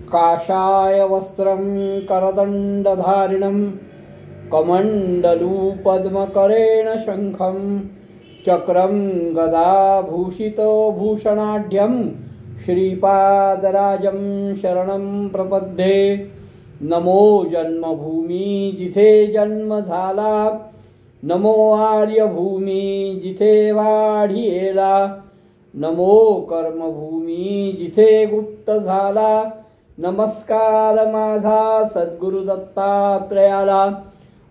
काषाय वस्त्रं करदण्डधारिणं कमण्डलूपद्मकरेण शङ्खं चक्रं गदाभूषितो भूषणाढ्यं श्रीपादराजं शरणं प्रपद्ये। नमो जन्मभूमी जिथे जन्म झाला, नमो आर्यभूमी जिथे वाढियेला, नमो कर्मभूमी जिथे गुप्त झाला, नमस्कार माझा सद्गुरु दत्तात्रयाला।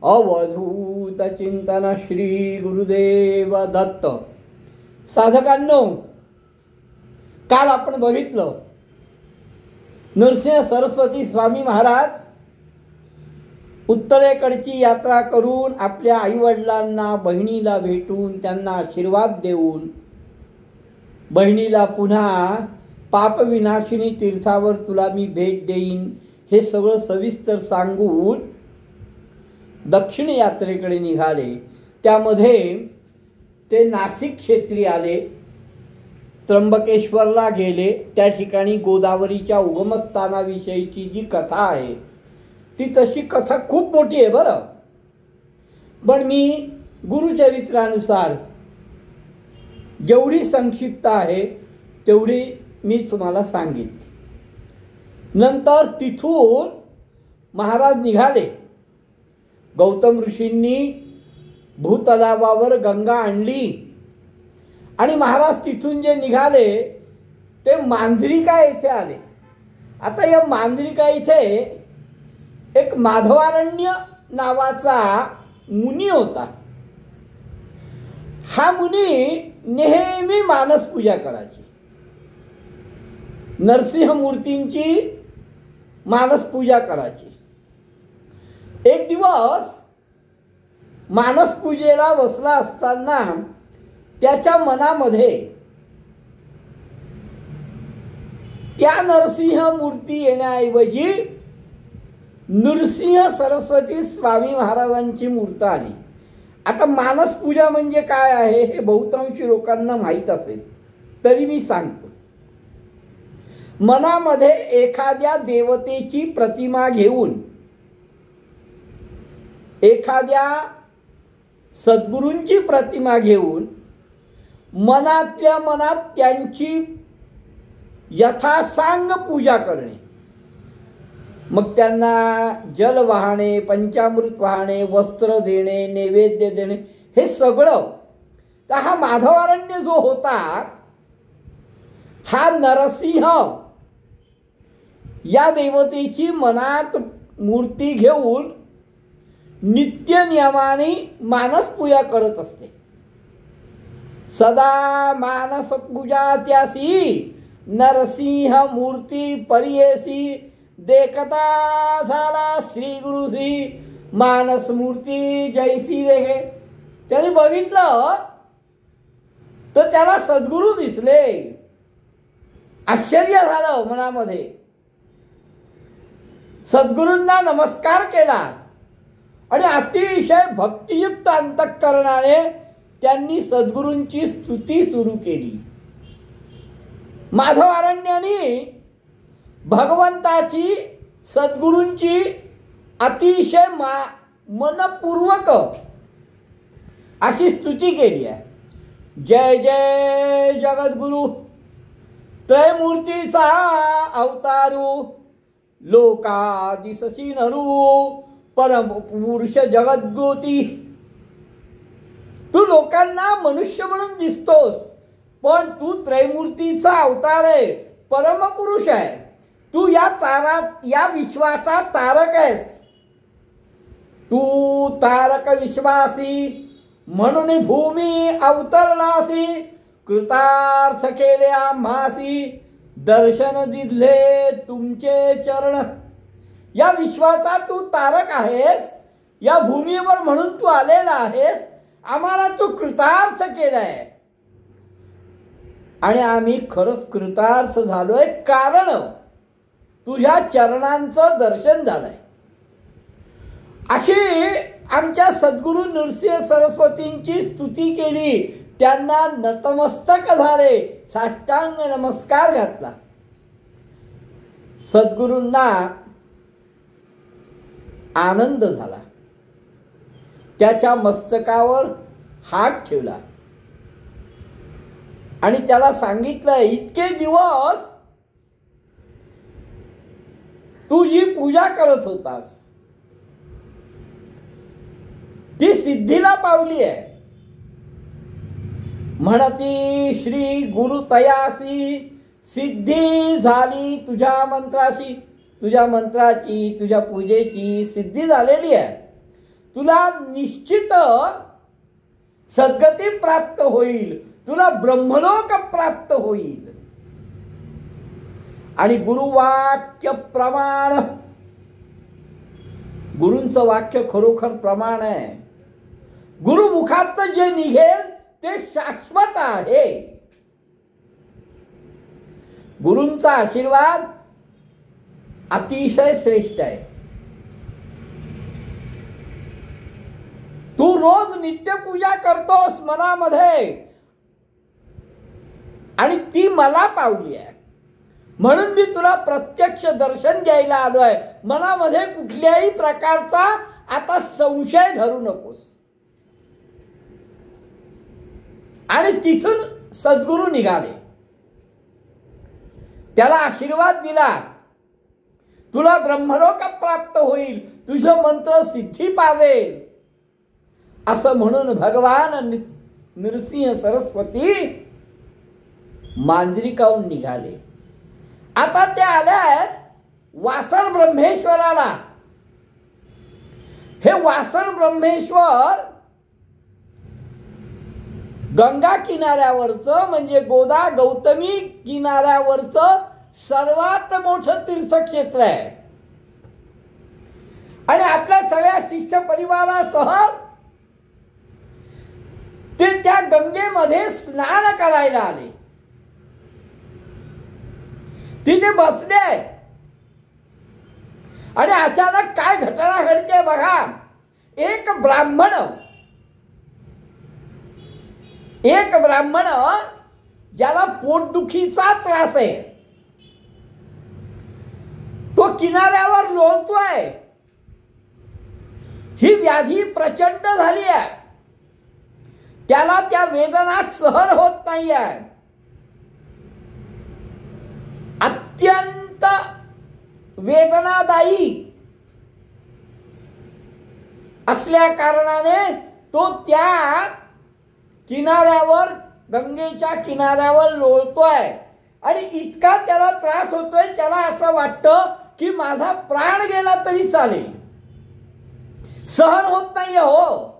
अवधूत चिंतन श्री गुरुदेव दत्त। साधकांनो, काल आपण बघितलं नरसिंह सरस्वती स्वामी महाराज उत्तरेकडची यात्रा करून आपल्या आईवडिलांना बहिणीला भेटून त्यांना आशीर्वाद देऊन बहिणीला पुन्हा पापविनाशिनी तीर्थावर तुला मी भेट देईन हे सगळं सविस्तर सांगून दक्षिण यात्रेकडे निघाले। त्यामध्ये ते नाशिक क्षेत्री आले, त्र्यंबकेश्वरला गेले। त्या ठिकाणी गोदावरीच्या उगमस्थानाविषयीची जी कथा आहे ती तशी कथा खूप मोठी आहे बरं, पण मी गुरुचरित्रानुसार जेवढी संक्षिप्त आहे तेवढी मी तुम्हाला सांगितली। नंतर तिथून महाराज निघाले। गौतम ऋषींनी भूतलावावर गंगा आणली आणि महाराज तिथून जे निघाले ते मांजरिका येथे आले। आता या मांजरिका इथे एक माधवारण्य नावाचा मुनी होता। हा मुनी नेहमी मानस पूजा करायची, नरसिंह मूर्तींची मानस पूजा करायची। एक दिवस मानस पूजेला बसला असताना त्याच्या मनामध्ये त्या नरसिंह मूर्ती येण्याऐवजी नृसिंह सरस्वती स्वामी महाराजांची मूर्त आली। आता मानस पूजा म्हणजे काय आहे हे बहुतांशी लोकांना माहीत असेल, तरी मी सांगतो। मनामध्ये एखाद्या देवतेची प्रतिमा घेऊन, एखाद्या सद्गुरूंची प्रतिमा घेऊन मनातल्या मनात त्यांची यथासांग पूजा करणे। मग त्यांना जल वाहणे, पंचामृत वाहणे, वस्त्र देणे, नैवेद्य देणे, हे सगळं। तर हा माधवारण्य जो होता हा नरसिंह या देवतेची मनात मूर्ती घेऊन नित्य नियमाने मानस पूजा करत असते। सदा मानस पूजा त्यासी नरसिंह मूर्ती परियेसी, देखता झाला श्री गुरुश्री मानस मूर्ती जैसी देखे। त्याने बघितलं तर त्याला सद्गुरू दिसले। आश्चर्य झालं मनामध्ये। सद्गुरूंना नमस्कार केला आणि अतिशय भक्तियुक्त अंतःकरणाने त्यांनी सद्गुरूंची स्तुती सुरू केली। माधवारण्याने भगवंताची, सद्गुरूंची अतिशय मनपूर्वक अशी स्तुती केली आहे। जय जय जगद्गुरु, त्रयमूर्तीचा अवतारू, लोकादिससी नरू, परम पुरुष जगद्गोती। तू लोकांना मनुष्य म्हणून दिसतोस, पण तू त्रयमूर्तीचा अवतार आहे, परमपुरुष आहे। तू या विश्वाचा तारक आहेस। तू तारक विश्वासी म्हणून भूमी अवतरणासी, कृतार्थ केले आम्हासी, दर्शन दिले तुमचे चरण। या विश्वाचा तू तारक आहेस, या भूमीवर म्हणून तू आलेला आहेस, आम्हाला तू कृतार्थ केलाय। आणि आम्ही खरंच कृतार्थ झालोय, कारण तुझ्या चरणांचं दर्शन झालंय। अशी आमच्या सद्गुरू नृसिंह सरस्वतींची स्तुती केली, त्यांना नतमस्तक झाले, साष्टांग नमस्कार घातला। सद्गुरूंना आनंद झाला. त्याच्या मस्तकावर हात ठेवला आणि त्याला सांगितलं, इतके दिवस तू जी पूजा करत होतास ती सिद्धीला पावली आहे. म्हणती श्री गुरु तयासी सिद्धी झाली तुझ्या मंत्राशी. तुझ्या मंत्राची, तुझ्या पूजेची सिद्धी झालेली आहे. तुला निश्चित सद्गती प्राप्त होईल, तुला ब्रह्मलोक प्राप्त होईल. आणि गुरुवाक्य प्रमाण, गुरूंचं वाक्य खरोखर प्रमाण आहे. गुरुमुखात जे निघेल ते शाश्वत आहे. गुरूंचा आशीर्वाद अतिशय श्रेष्ठ आहे. तू रोज नित्यपूजा करतोस मनामध्ये आणि ती मला पावली आहे म्हणून मी तुला प्रत्यक्ष दर्शन द्यायला आलोय. मनामध्ये कुठल्याही प्रकारचा आता संशय धरू नकोस. आणि तिथून सद्गुरू निघाले. त्याला आशीर्वाद दिला, तुला ब्रह्मलोक प्राप्त होईल, तुझं मंत्र सिद्धी पावेल. असं म्हणून भगवान नृसिंह सरस्वती मांजरीकाहून निघाले. आता ते आल्यात वासर ब्रह्मेश्वराला. हे वासर ब्रह्मेश्वर गंगा किनाऱ्यावरचं म्हणजे गोदा गौतमी किनाऱ्यावरचं सर्वात मोठं तीर्थक्षेत्र आहे. आणि आपल्या सगळ्या शिष्य परिवारासह ते त्या गंगेमध्ये स्नान करायला आले. तिथे बसले आणि अचानक काय घटना घडते बघा. एक ब्राह्मण ज्याला पोटदुखीचा त्रास आहे तो किनाऱ्यावर लोळतोय. ही व्याधी प्रचंड झाली आहे. त्याला त्या वेदना सहन होत नाही आहे. अत्यंत वेदनादायी असल्या कारणाने तो त्या किनाऱ्यावर गंगेच्या किनाऱ्यावर लोळतोय. आणि इतका त्याला त्रास होतोय, त्याला असं वाटतं की माझा प्राण गेला तरी चालेल, सहन होत नाहीये हो.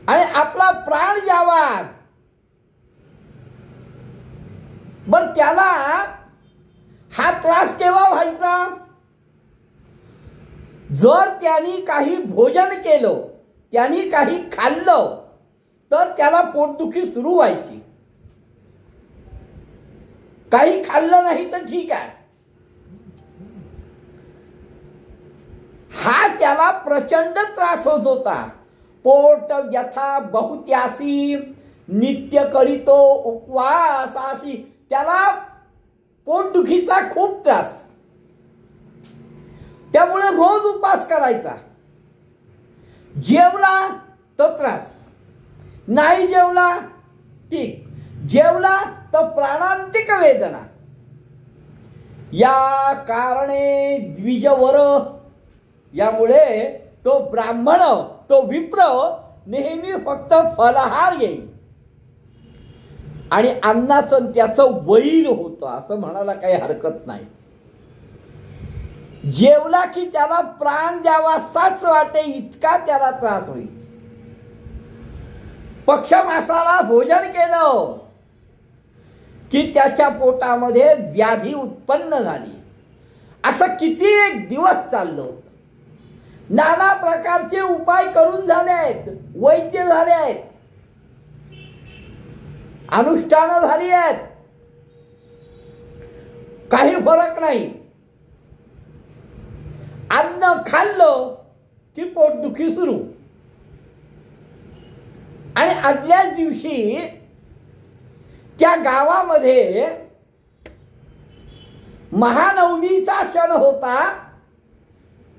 आणि आपला प्राण जावा. बर त्याला हा त्रास केव्हा व्हायचा? जर त्यांनी काही भोजन केलं, त्यांनी काही खाल्लं तर त्याला पोटदुखी सुरू व्हायची. काही खाल्लं नाही तर ठीक आहे. हा त्याला प्रचंड त्रास होत होता. पोट व्यथा बहुत्यासी नित्य करीतो उपवासाशी. त्याला पोटदुखीचा खूप त्रास, त्यामुळे रोज उपवास करायचा. जेवला तर त्रास, नाही जेवला ठीक, जेवला तर प्राणांतिक वेदना. या कारणे द्विजवर, यामुळे तो ब्राह्मण, तो विप्र नेहमी फक्त फलाहार घेईल आणि अन्नाचं त्याचं वैर होतं असं म्हणायला काही हरकत नाही. जेवला की त्याला प्राण द्यावासाच वाटे इतका त्याला त्रास होईल. पक्षमासाला भोजन केलं की त्याच्या पोटामध्ये व्याधी उत्पन्न झाली. असं किती एक दिवस चाललं होतं. नाना प्रकारचे उपाय करून झाले आहेत, वैद्य झाले आहेत, अनुष्ठानं झाली आहेत, काही फरक नाही. अन्न खाल्लं की पोटदुखी सुरू. आणि आदल्याच दिवशी त्या गावामध्ये महानवमीचा क्षण होता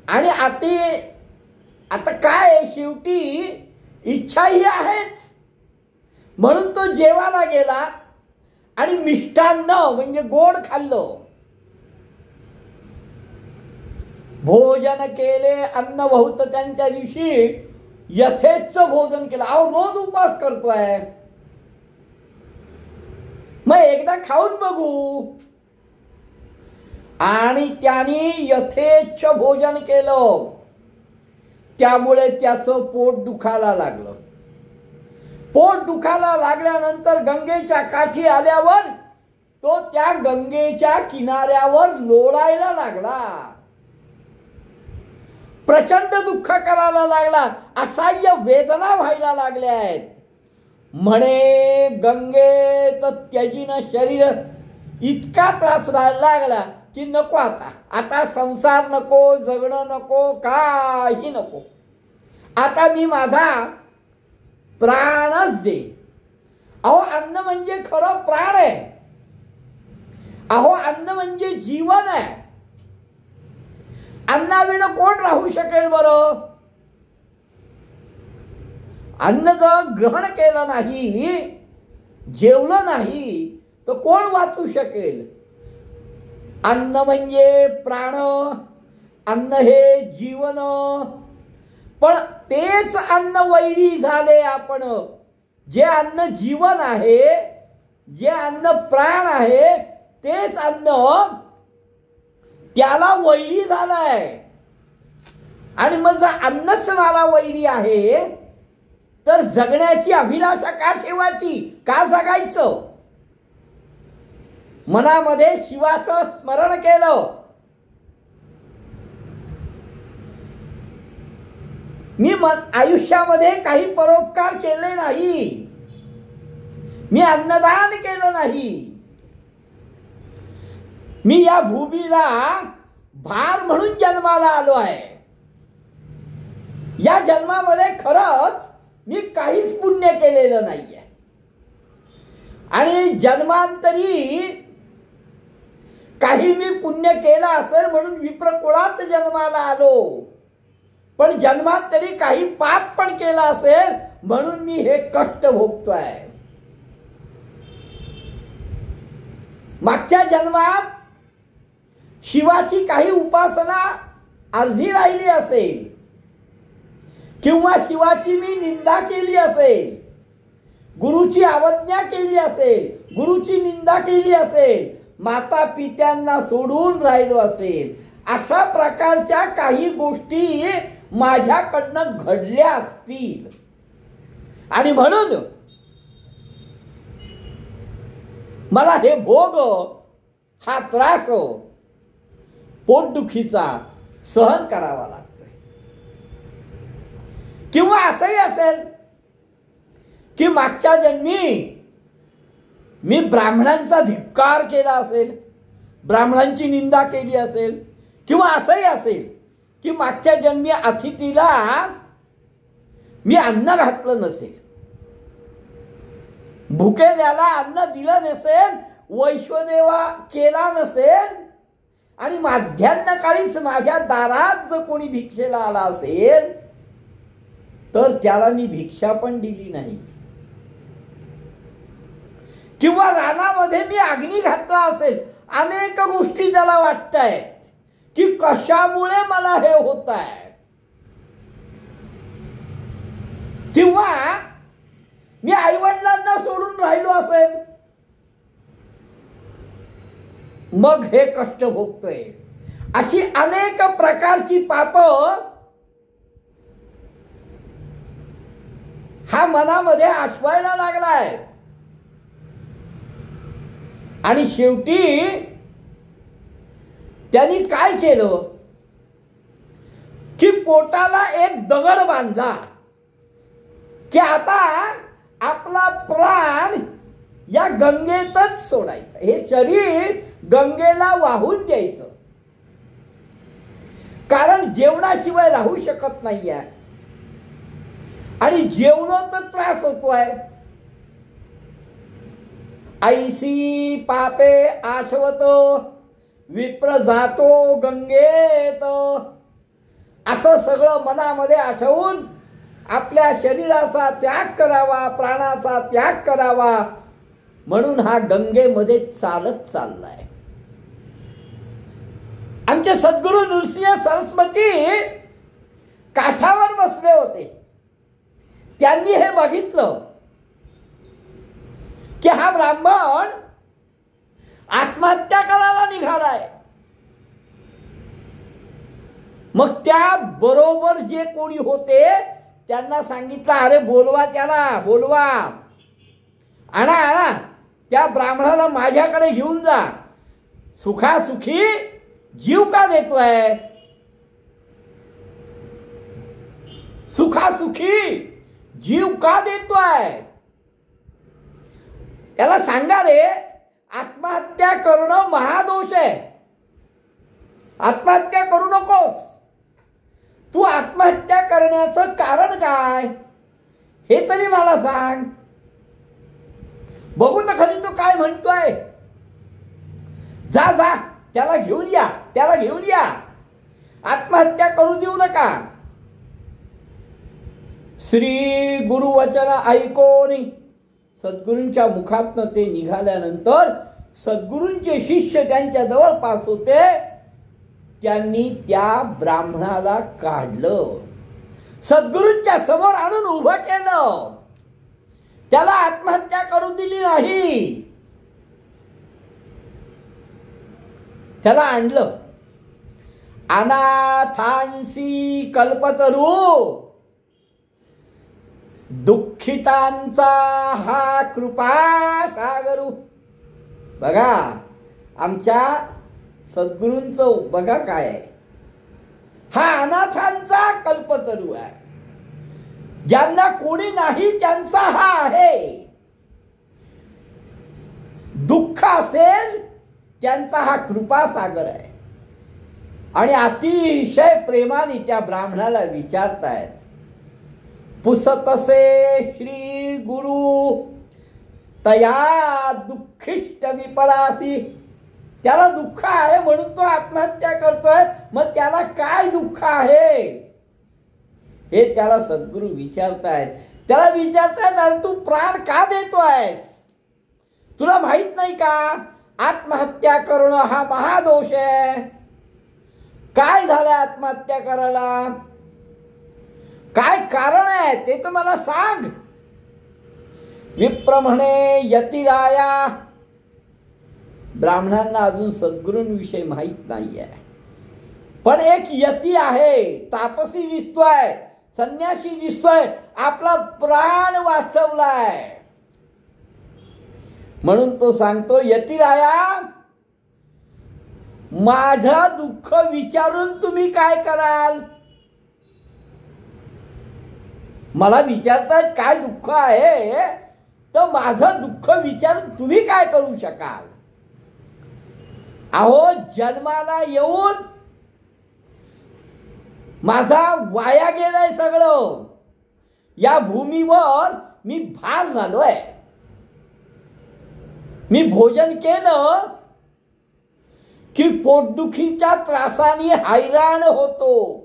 आणि आता काय शेवटी इच्छा ही आहेच म्हणून तो जेवायला गेला आणि मिष्टान्न म्हणजे गोड खाल्लं. भोजन केले, अन्न बहुत त्यांच्या दिवशी यथेच्छ भोजन केलं. अहो रोज उपवास करतोय, मग एकदा खाऊन बघू. आणि त्याने यथेच्छ भोजन केलं, त्यामुळे त्याचं पोट दुखायला लागलं. पोट दुखायला लागल्यानंतर गंगेच्या काठी आल्यावर तो त्या गंगेच्या किनाऱ्यावर लोळायला लागला. प्रचंड दुःख करायला लागला, असह्य वेदना व्हायला लागल्या आहेत. म्हणे गंगेत त्यजीन शरीर, इतका त्रास व्हायला लागला की नको, आता संसार नको, जगणं नको, काही नको, आता मी माझा प्राणच दे. अहो अन्न म्हणजे खरं प्राण आहे. अहो अन्न म्हणजे जीवन आहे. अन्नाविना कोण राहू शकेल बरं? अन्न जर ग्रहण केलं नाही, जेवलं नाही, तर कोण वाचू शकेल? अन्न म्हणजे प्राण, अन्न हे जीवन. पण तेच अन्न वैरी झाले आपण. जे अन्न जीवन आहे, जे अन्न प्राण आहे, तेच अन्न त्याला वैरी झालाय. आणि मग जर अन्नच मला वैरी आहे तर जगण्याची अभिलाषा का ठेवायची, का जगायचं? मनामध्ये शिवाचं स्मरण केलं. मी आयुष्यामध्ये काही परोपकार केले नाही, मी अन्नदान केलं नाही, मी या भूमीला भार म्हणून जन्माला आलो आहे. या जन्मामध्ये खरंच मी काहीच पुण्य केलेलं नाहीये. आणि जन्मांतरी काही मी पुण्य केलं असेल म्हणून विप्रकुळात जन्माला आलो, पण जन्मांतरी काही पाप पण केलं असेल म्हणून मी हे कष्ट भोगतोय. मागच्या जन्मात शिवाची काही उपासना अर्धी राहिली असेल, किंवा शिवाची मी निंदा केली असेल, गुरुची अवज्ञा केली असेल, गुरुची निंदा केली असेल, माता पित्यांना सोडून राहिलो असेल, अशा प्रकारच्या काही गोष्टी माझ्याकडनं घडल्या असतील. आणि म्हणून मला हे भोग, हा त्रास पोटदुखीचा सहन करावा लागतोय. किंवा असंही असेल की मागच्या जन्मी मी ब्राह्मणांचा धिक्कार केला असेल, ब्राह्मणांची निंदा केली असेल, किंवा असंही असेल की मागच्या जन्मी अतिथीला मी अन्न घातलं नसेल, भुकेल्याला अन्न दिलं नसेल, वैश्वदेवा केला नसेल, आणि माध्यान्ह काळीच माझ्या दारात जर कोणी भिक्षेला आला असेल तर त्याला मी भिक्षा पण दिली नाही. किंवा रानामध्ये मी अग्नी घातला असेल, अनेक गोष्टी त्याला वाटतायत की कशामुळे मला हे होत आहे. किंवा मी आईवडिलांना सोडून राहिलो असेल, मग हे कष्ट भोगतोय. अशी अनेक प्रकारची पाप हा मनामध्ये आठवायला लागलाय. आणि शेवटी त्यांनी काय केलं की पोटाला एक दगड बांधला की आता आपला प्राण या गंगेतच सोडायचं, हे शरीर गंगेला वाहून द्यायचं. कारण जेवणाशिवाय राहू शकत नाहीये, आणि जेवलो तर त्रास होतोय. ऐसी पापे आठवतो विप्र जातो गंगेत, असं सगळं मनामध्ये आठवून आपल्या शरीराचा त्याग करावा, प्राणाचा त्याग करावा, म्हणून हा गंगेमध्ये चालत चाललाय. आमचे सद्गुरू नृसिंह सरस्वती काठावर बसले होते. त्यांनी हे बघितलं की हा ब्राह्मण आत्महत्या करायला निघालाय. मग त्या बरोबर जे कोणी होते त्यांना सांगितलं, अरे बोलवा त्याला, बोलवा, आणा आणा, त्या ब्राह्मणाला माझ्याकडे घेऊन जा. सुखासुखी जीव का देतोय? सुखासुखी जीव का देतोय? त्याला सांगा रे, आत्महत्या करणं महादोष आहे. आत्महत्या करू नकोस. तू आत्महत्या करण्याचं कारण काय हे तरी मला सांग. बघू तर खरी तो काय म्हणतोय. जा जा, त्याला घेऊन या, त्याला घेऊन या. आत्महत्या करू देऊ नका. श्री गुरुवचन ऐकोनी सद्गुरूंच्या मुखातनं ते निघाल्यानंतर सद्गुरूंचे शिष्य त्यांच्या जवळपास होते. त्यांनी त्या ब्राह्मणाला काढलं, सद्गुरूंच्या समोर आणून उभं केलं. त्याला आत्महत्या करू दिली नाही. त्याला आणलं. अनाथांसी कल्पतरू, दुःखितांचा हा कृपा सागरू. बघा आमच्या सद्गुरूंचं बघा काय आहे. हा अनाथांचा कल्पतरू आहे. ज्यांना कोणी नाही त्यांचा हा आहे. दुःख असेल त्यांचा हा कृपा सागर आहे. आणि अतिशय प्रेमाने त्या ब्राह्मणाला विचारतायत, पुसतसे श्री गुरु तया दुःखिष्ट विपरासी. त्याला दुःख आहे म्हणून तो आत्महत्या करतोय. मग त्याला काय दुःख आहे हे त्याला सद्गुरू विचारतायत. त्याला विचारतायत, अरे तू प्राण का देतोयस? तुला माहित नाही का आत्महत्या करणं हा महादोष आहे? काय झालं आत्महत्या करायला? काय कारण आहे ते तर मला सांग. विप्र म्हणे, यतिराया. ब्राह्मणांना अजून सद्गुरूंविषयी माहित नाहीये. पण एक यती आहे, तापसी दिसतोय, संन्यासी दिसतोय, आपला प्राण वाचवलाय. म्हणून तो सांगतो, यतिराया, माझं दुःख विचारून तुम्ही काय कराल? मला विचारतात काय दुःख आहे, तर माझं दुःख विचारून तुम्ही काय करू शकाल? अहो, जन्माला येऊन माझा वाया गेलाय सगळं. या भूमीवर मी भार झालोय. मी भोजन केलं की पोटदुखीच्या त्रासाने हैराण होतो.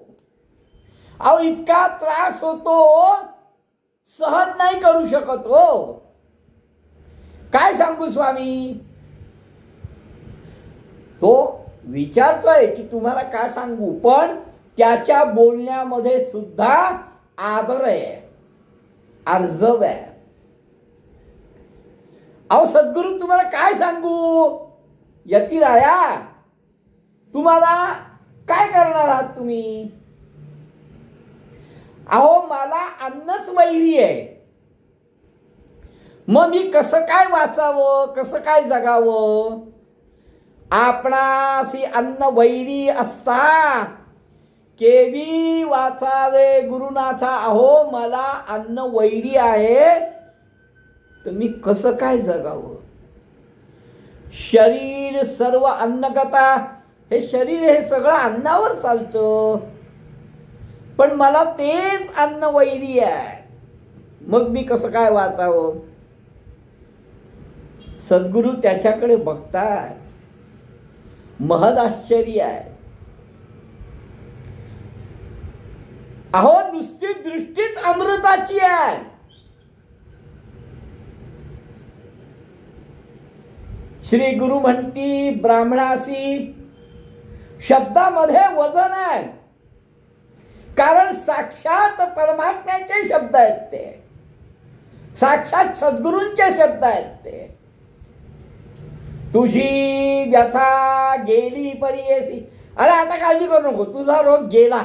अहो, इतका त्रास होतो, सहन नाही करू शकत हो. काय सांगू स्वामी? तो विचारतोय की तुम्हाला काय सांगू, पण त्याच्या बोलण्यामध्ये सुद्धा आदर आहे, आर्जव आहे. अहो सद्गुरू, तुम्हाला काय सांगू? यतिराया, तुम्हाला काय करणार आहात तुम्ही? अहो, मला अन्नच वैरी आहे. मग मी कसं काय वाचावं, कसं काय जगावं? आपणासी अन्न वैरी असता केवी वाचावे गुरुनाथा. अहो, मला अन्न वैरी आहे, तर मी कसं काय जगावं? शरीर सर्व अन्नगता. हे शरीर हे सगळं अन्नावर चालतं, पण मला तेच अन्न वैरी आहे. मग मी कसं काय वाचावं? सद्गुरू त्याच्याकडे बघतात महद आश्चर्य आहे. अहो नुसती दृष्टीच अमृताची आहे. श्री गुरु म्हणती ब्राह्मणासी शब्दामध्ये वजन आहे, कारण साक्षात परमात्म्याचे शब्द आहेत ते, साक्षात सद्गुरूंचे शब्द आहेत ते. तुझी व्यथा गेली परियेसी. अरे आता काळजी करू नको, तुझा रोग गेला.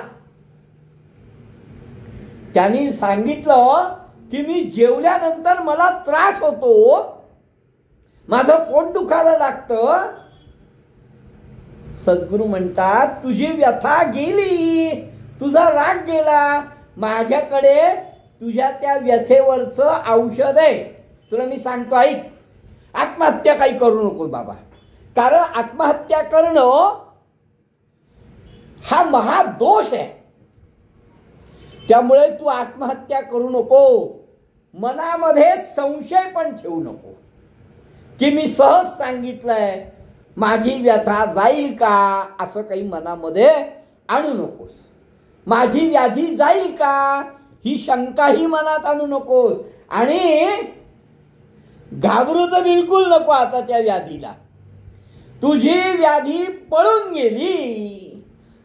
त्यांनी सांगितलं की मी जेवल्यानंतर मला त्रास होतो, माझं पोट दुखायला लागतं. सद्गुरू म्हणतात तुझी व्यथा गेली, तुझा राग गेला, माझ्याकडे तुझ्या त्या व्यथेवरचं औषध आहे. तुला मी सांगतो ऐक, आत्महत्या काही करू नको बाबा, कारण आत्महत्या करणं हा महादोष आहे. त्यामुळे तू आत्महत्या करू नको. मनामध्ये संशय पण ठेवू नको की मी सहज सांगितलंय, माझी व्यथा जाईल का, असं काही मनामध्ये आणू नकोस. माझी व्याधी जाईल का ही शंकाही मनात आणू नकोस. आणि घाबरू तर बिलकुल नको आता त्या व्याधीला. तुझी व्याधी पळून गेली.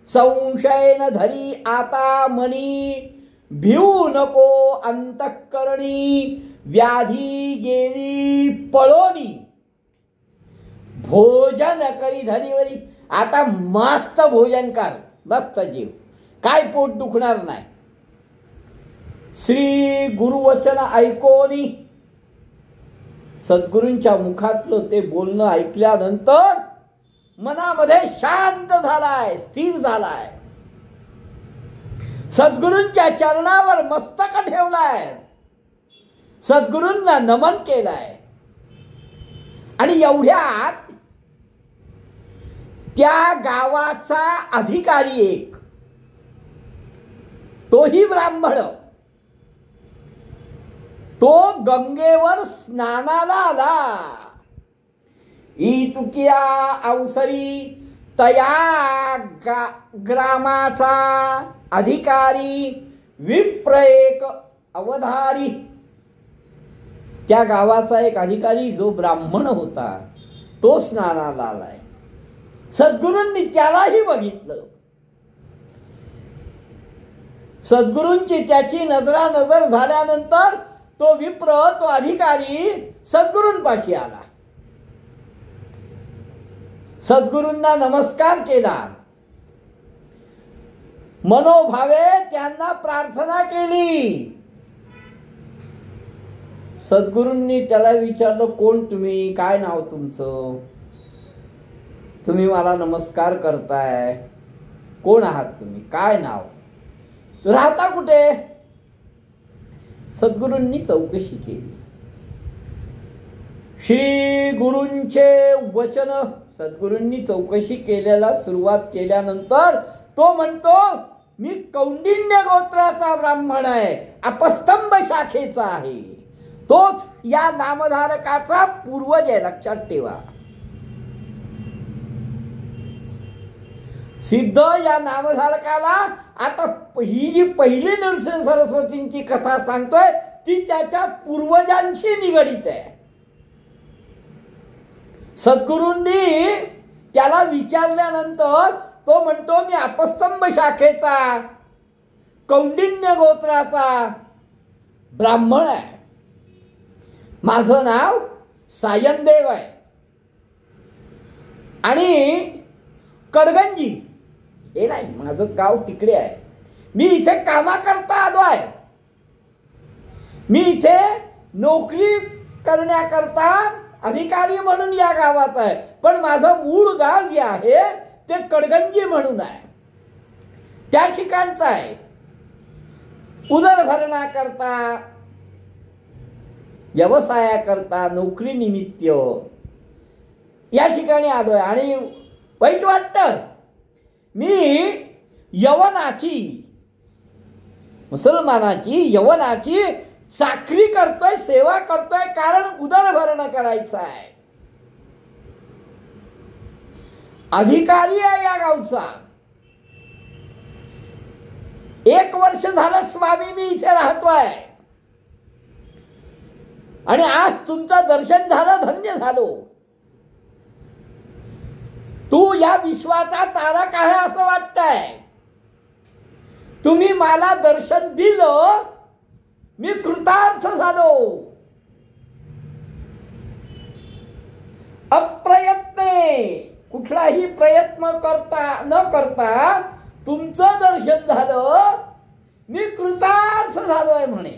संशय न धरी आता मनी, भिवू नको अंतःकरणी. व्याधी गेली पळोनी, भोजन करी धनीवरी. आता मस्त भोजन कर, मस्त जीव, काय पोट दुखणार नाही. श्री गुरुवचन ऐकोनी. सद्गुरूंच्या मुखातलं ते बोलणं ऐकल्यानंतर मनामध्ये शांत झालाय, स्थिर झालाय. सद्गुरूंच्या चरणावर मस्तक ठेवलाय, सद्गुरूंना नमन केलाय. आणि एवढ्यात त्या गावाचा अधिकारी एक, तोही ब्राह्मण, तो गंगेवर स्नानाला आला. इतुकिया अवसरी तया ग्रामाचा अधिकारी विप्र एक अवधारी. त्या गावाचा एक अधिकारी जो ब्राह्मण होता तो स्नानाला आलाय. सद्गुरूंनी त्यालाही बघितलं. सद्गुरूंची त्याची नजरानजर झाल्यानंतर तो विप्र, तो अधिकारी सद्गुरूंपाशी आला. सद्गुरूंना नमस्कार केला, मनोभावे त्यांना प्रार्थना केली. सद्गुरूंनी त्याला विचारलं, कोण तुम्ही, काय नाव तुमचं, तुम्ही मला नमस्कार करताय, कोण आहात तुम्ही, काय नाव, राहता कुठे. सद्गुरूंनी चौकशी केली. श्री गुरूंचे वचन. सद्गुरूंनी चौकशी केल्याला सुरुवात केल्यानंतर तो म्हणतो, मी कौंडिण्य गोत्राचा ब्राह्मण आहे, अपस्तंभ शाखेचा आहे. तोच या नामधारकाचा पूर्वज आहे, लक्षात ठेवा. सिद्ध या नामधारकाला आता ही जी पहिली नृसिंह सरस्वतींची कथा सांगतोय ती त्याच्या पूर्वजांशी निगडीत आहे. सद्गुरूंनी त्याला विचारल्यानंतर तो म्हणतो, मी अपस्तंभ शाखेचा कौंडिण्य गोत्राचा ब्राह्मण आहे, माझं नाव सायनदेव आहे आणि कडगंजी हे नाही, माझं गाव तिकडे आहे. मी इथे कामाकरता आलो आहे, मी इथे नोकरी करण्याकरता अधिकारी म्हणून या गावात आहे, पण माझं मूळ गाव जे आहे ते कडगंजी म्हणून आहे, त्या ठिकाणचं आहे. उदरभरणाकरता, व्यवसायाकरता, नोकरी निमित्त या ठिकाणी आलोय. आणि वाईट वाटतं, मी यवनाची, मुसलमानाची यवनाची चाकरी करतोय, सेवा करतोय, कारण उदरभरण करायचं आहे. अधिकारी आहे या गावचा. 1 वर्ष झालं स्वामी मी इथे राहतोय आणि आज तुमचं दर्शन झालं, धन्य झालो. तू या विश्वाचा तारक आहे असं वाटतंय. तुम्ही मला दर्शन दिलं, मी कृतार्थ झालो. अप्रयत्ने, कुठलाही प्रयत्न न करता तुमचं दर्शन झालं, मी कृतार्थ झालोय म्हणे.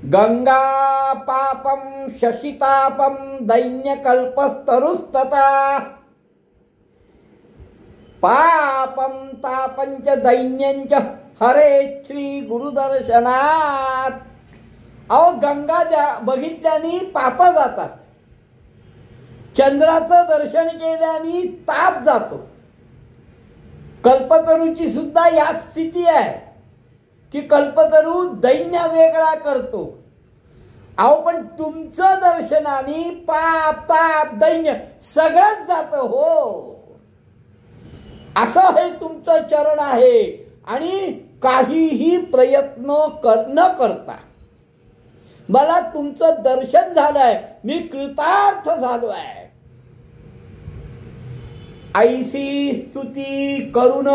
गंगा पापम शशितापम दैन्यकल्पस्तरुस्तता पापम तापंच दैन्यंच हरे श्री गुरुदर्शनात. अहो गंगा बघितल्याने पाप जातात, चंद्राचं दर्शन केल्याने ताप जातो. कल्पतरूची सुद्धा या स्थिती आहे की कल्पतरू दैन्य वेगळा करतो. अहो पण तुमचं दर्शनाने पाप ताप दैन्य सगळंच जातं हो. असं हे तुमचं चरण आहे आणि काहीही प्रयत्न न करता मला तुमचं दर्शन झालंय, मी कृतार्थ झालोय. ऐसी स्तुती करून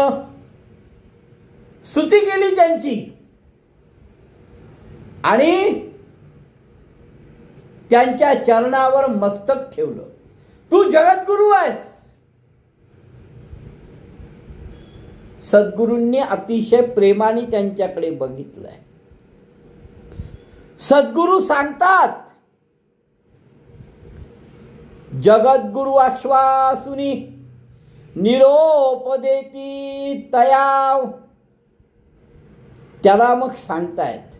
स्तुती केली त्यांची आणि त्यांच्या चरणावर मस्तक ठेवलं. तू जगद्गुरु आहेस. सद्गुरूंनी अतिशय प्रेमाने त्यांच्याकडे बघितलंय. सद्गुरु सांगतात, जगद्गुरु आश्वासुनी निरोपदेती तयाव. त्याला मग सांगतायत,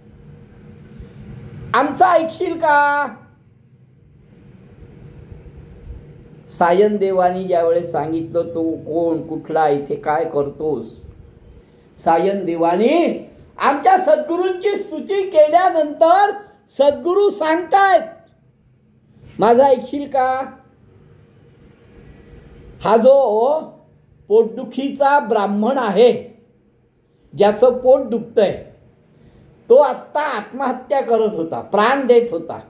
आमचं ऐकशील का? सायन देवानी ज्यावेळेस सांगितलं, तू कोण, कुठला, इथे काय करतोस? सायन देवानी आमच्या सद्गुरूंची स्तुती केल्यानंतर सद्गुरू सांगतायत, माझं ऐकशील का? हा जो पोटदुखीचा ब्राह्मण आहे, ज्याचं पोट दुखतंय, तो आत्ता आत्महत्या करत होता, प्राण देत होता.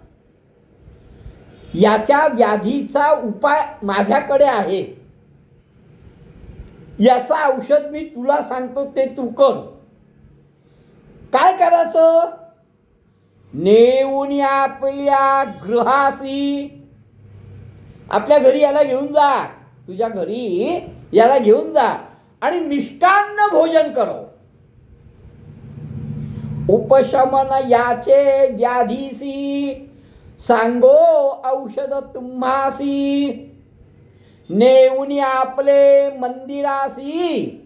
याच्या व्याधीचा उपाय माझ्याकडे आहे. याचं औषध मी तुला सांगतो, ते तू कर. काय करायचं? नेऊन आपल्या गृहासी, आपल्या घरी याला घेऊन जा, तुझ्या घरी याला घेऊन जा आणि मिष्टान्न भोजन करो. उपशमन याचे व्याधीसी सांगो औषध तुम्हासी. नेऊन आपले मंदिरासी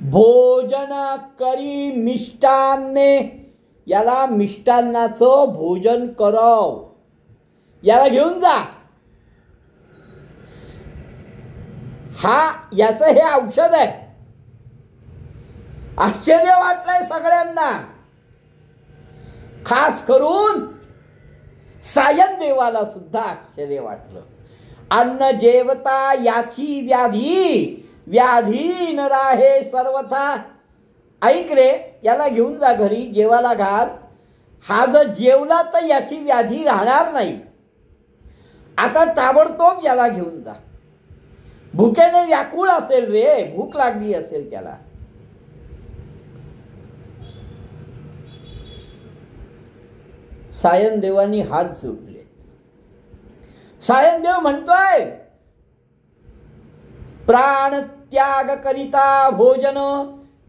भोजन करी मिष्टान्ने. याला मिष्टान्नाचं भोजन करव, याला घेऊन जा. याचं हे औषध आहे. आश्चर्य वाटलंय सगळ्यांना, खास करून सायन देवाला सुद्धा आश्चर्य वाटलं. अन्न जेवता याची व्याधी न राहे सर्वथा. ऐक रे, याला घेऊन जा घरी, जेवायला घाल. हा जर जेवला तर याची व्याधी राहणार नाही. आता ताबडतोब याला घेऊन जा. भुकेने व्याकुळ असेल रे, भूक लागली असेल त्याला. सायन देवानी हात जोडले. सायन देव म्हणतोय, प्राण त्याग करिता भोजन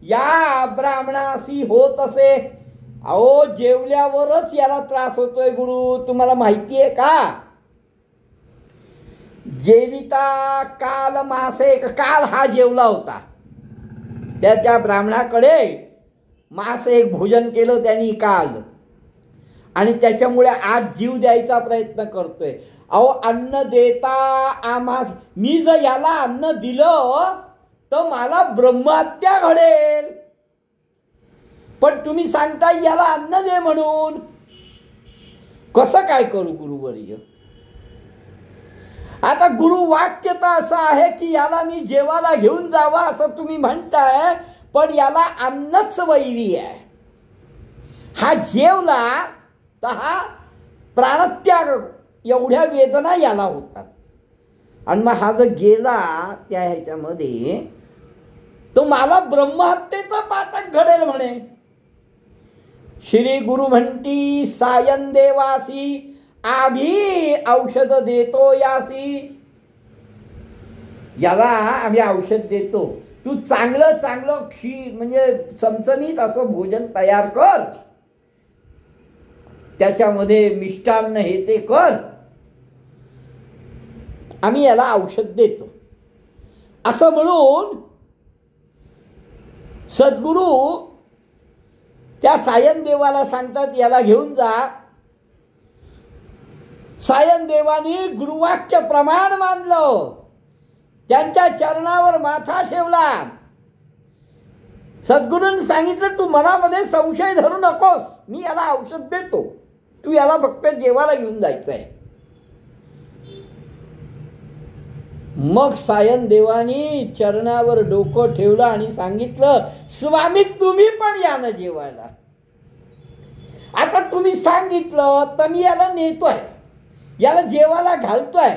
या ब्राह्मणासी होत असे. अहो जेवल्यावरच याला त्रास होतोय गुरु, तुम्हाला माहिती आहे का? जेविता काल मासे, काल हा जेवला होता, त्या ब्राह्मणाकडे मास एक भोजन केलं त्यांनी काल, आणि त्याच्यामुळे आज जीव द्यायचा प्रयत्न करतोय. अहो अन्न देता आम्हास, मी जर याला अन्न दिलं तर मला ब्रह्महत्या घडेल, पण तुम्ही सांगता याला अन्न दे म्हणून. कसं काय करू गुरुवर्य? आता गुरुवाक्य तर असं आहे की याला मी जेवायला घेऊन जावा असं तुम्ही म्हणताय, पण याला अन्नच वैरी आहे. हा जेवला तर हा प्राणत्याग एवढ्या वेदना याला होतात. आणि मग हा जर गेला त्या ह्याच्यामध्ये तो मला ब्रह्महत्येचा पातक घडेल म्हणे. श्री गुरु म्हणती सायन देवासी आम्ही औषध देतो यासी. याला आम्ही औषध देतो, तू चांगलं चांगलं क्षीर म्हणजे चमचमीत असं भोजन तयार कर, त्याच्यामध्ये मिष्टान्न हे ते कर, आम्ही याला औषध देतो. असं म्हणून सद्गुरू त्या सायन देवाला सांगतात याला घेऊन जा. सायन देवाने गुरुवाक्य प्रमाण मानलं, त्यांच्या चरणावर माथा ठेवला. सद्गुरूंनी सांगितलं तू मनामध्ये संशय धरू नकोस, मी याला औषध देतो, तू याला फक्त जेवायला घेऊन जायचंय. मग सायन देवानी चरणावर डोकं ठेवलं आणि सांगितलं स्वामी तुम्ही पण या ना जेवायला. आता तुम्ही सांगितलं तर मी याला नेतोय, याला जेवायला घालतोय,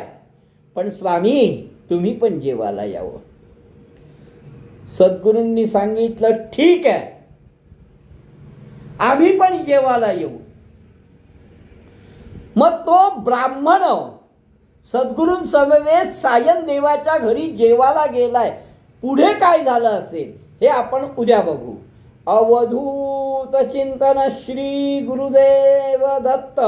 पण स्वामी तुम्ही पण जेवायला यावं. सद्गुरूंनी सांगितलं ठीक आहे, आम्ही पण जेवायला येऊ. मग तो ब्राह्मण सद्गुरूंसमवेत सायन देवाच्या घरी जेवायला गेलाय. पुढे काय झालं असेल हे आपण उद्या बघू. अवधूत चिंतन श्री गुरुदेव दत्त.